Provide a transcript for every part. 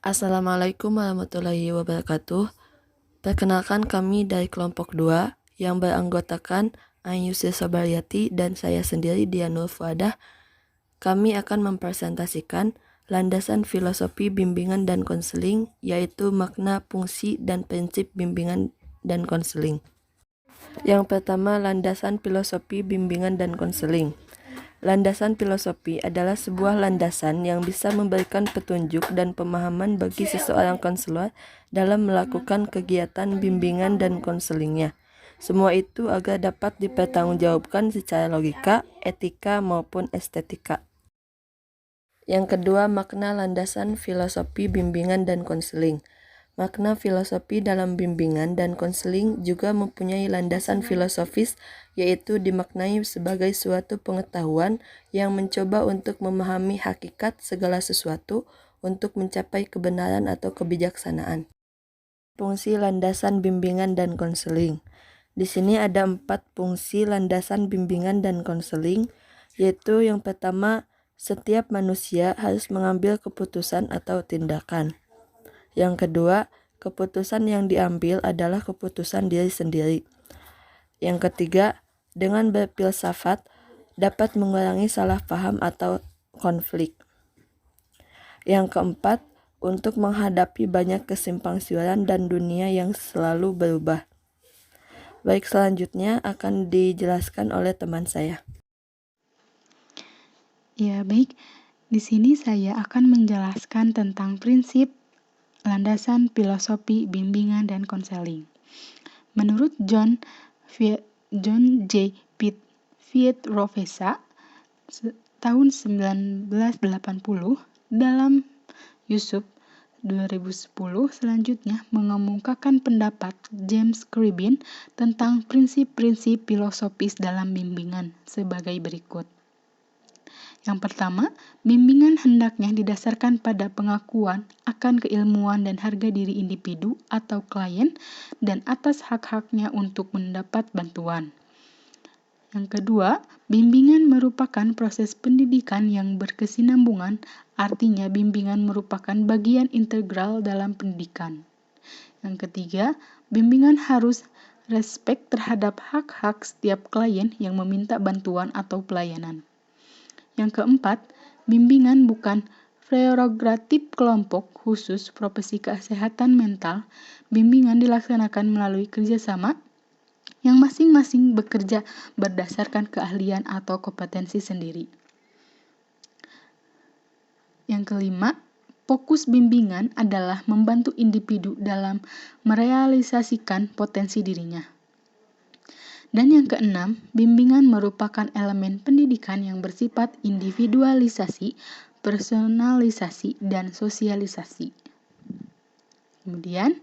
Assalamualaikum warahmatullahi wabarakatuh. Perkenalkan kami dari kelompok 2 yang beranggotakan Ayusi Sobaryati dan saya sendiri Dianul Fuadah. Kami akan mempresentasikan landasan filosofi bimbingan dan konseling, yaitu makna, fungsi, dan prinsip bimbingan dan konseling. Yang pertama, landasan filosofi bimbingan dan konseling. Landasan filosofi adalah sebuah landasan yang bisa memberikan petunjuk dan pemahaman bagi seseorang konselor dalam melakukan kegiatan bimbingan dan konselingnya. Semua itu agar dapat dipertanggungjawabkan secara logika, etika, maupun estetika. Yang kedua, makna landasan filosofi bimbingan dan konseling. Makna filosofi dalam bimbingan dan konseling juga mempunyai landasan filosofis, yaitu dimaknai sebagai suatu pengetahuan yang mencoba untuk memahami hakikat segala sesuatu untuk mencapai kebenaran atau kebijaksanaan. Fungsi landasan bimbingan dan konseling. Di sini ada 4 fungsi landasan bimbingan dan konseling, yaitu yang pertama, setiap manusia harus mengambil keputusan atau tindakan. Yang kedua, keputusan yang diambil adalah keputusan diri sendiri. Yang ketiga, dengan berfilsafat dapat mengurangi salah paham atau konflik. Yang keempat, untuk menghadapi banyak kesimpangsiuran dan dunia yang selalu berubah. Baik, selanjutnya akan dijelaskan oleh teman saya. Ya, baik. Di sini saya akan menjelaskan tentang prinsip landasan filosofi bimbingan dan konseling. Menurut John J. Pietrovesa tahun 1980 dalam Yusuf 2010 selanjutnya mengemukakan pendapat James Cribin tentang prinsip-prinsip filosofis dalam bimbingan sebagai berikut. Yang pertama, bimbingan hendaknya didasarkan pada pengakuan akan keilmuan dan harga diri individu atau klien dan atas hak-haknya untuk mendapat bantuan. Yang kedua, bimbingan merupakan proses pendidikan yang berkesinambungan, artinya bimbingan merupakan bagian integral dalam pendidikan. Yang ketiga, bimbingan harus respek terhadap hak-hak setiap klien yang meminta bantuan atau pelayanan. Yang keempat, bimbingan bukan prerogatif kelompok khusus profesi kesehatan mental. Bimbingan dilaksanakan melalui kerjasama yang masing-masing bekerja berdasarkan keahlian atau kompetensi sendiri. Yang kelima, fokus bimbingan adalah membantu individu dalam merealisasikan potensi dirinya. Dan yang keenam, bimbingan merupakan elemen pendidikan yang bersifat individualisasi, personalisasi, dan sosialisasi. Kemudian,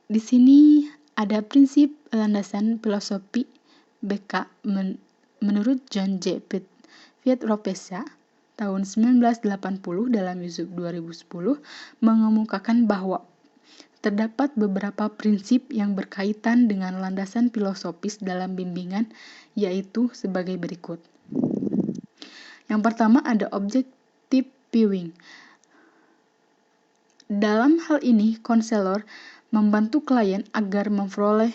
di sini ada prinsip landasan filosofi BK menurut John J. Pietrovesa tahun 1980 dalam Yusuf 2010 mengemukakan bahwa terdapat beberapa prinsip yang berkaitan dengan landasan filosofis dalam bimbingan, yaitu sebagai berikut. Yang pertama ada objective viewing. Dalam hal ini, konselor membantu klien agar memperoleh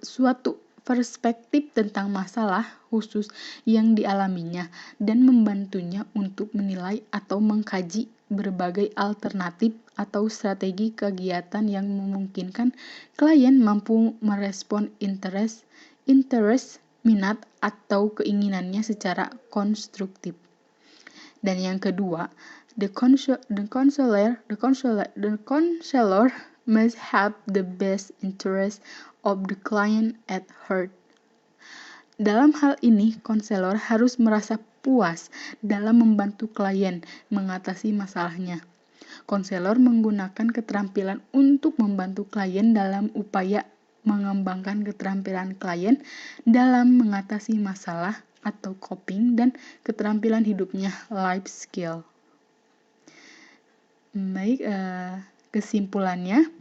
suatu perspektif tentang masalah khusus yang dialaminya dan membantunya untuk menilai atau mengkaji berbagai alternatif atau strategi kegiatan yang memungkinkan klien mampu merespon interest, minat, atau keinginannya secara konstruktif. Dan yang kedua, the counselor must have the best interest of the client at heart. Dalam hal ini, konselor harus merasa puas dalam membantu klien mengatasi masalahnya. Konselor menggunakan keterampilan untuk membantu klien dalam upaya mengembangkan keterampilan klien dalam mengatasi masalah atau coping dan keterampilan hidupnya, life skill. Baik, kesimpulannya,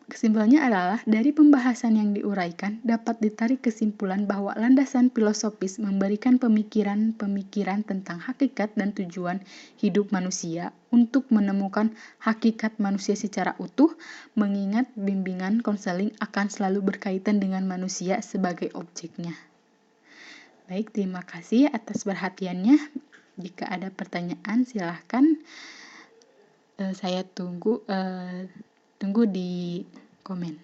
Kesimpulannya adalah, dari pembahasan yang diuraikan, dapat ditarik kesimpulan bahwa landasan filosofis memberikan pemikiran-pemikiran tentang hakikat dan tujuan hidup manusia untuk menemukan hakikat manusia secara utuh, mengingat bimbingan konseling akan selalu berkaitan dengan manusia sebagai objeknya. Baik, terima kasih atas perhatiannya. Jika ada pertanyaan, silahkan. Saya tunggu di komen,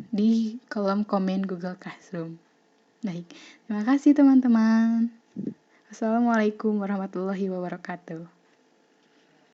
di kolom komen Google Classroom. Baik, terima kasih teman-teman. Assalamualaikum warahmatullahi wabarakatuh.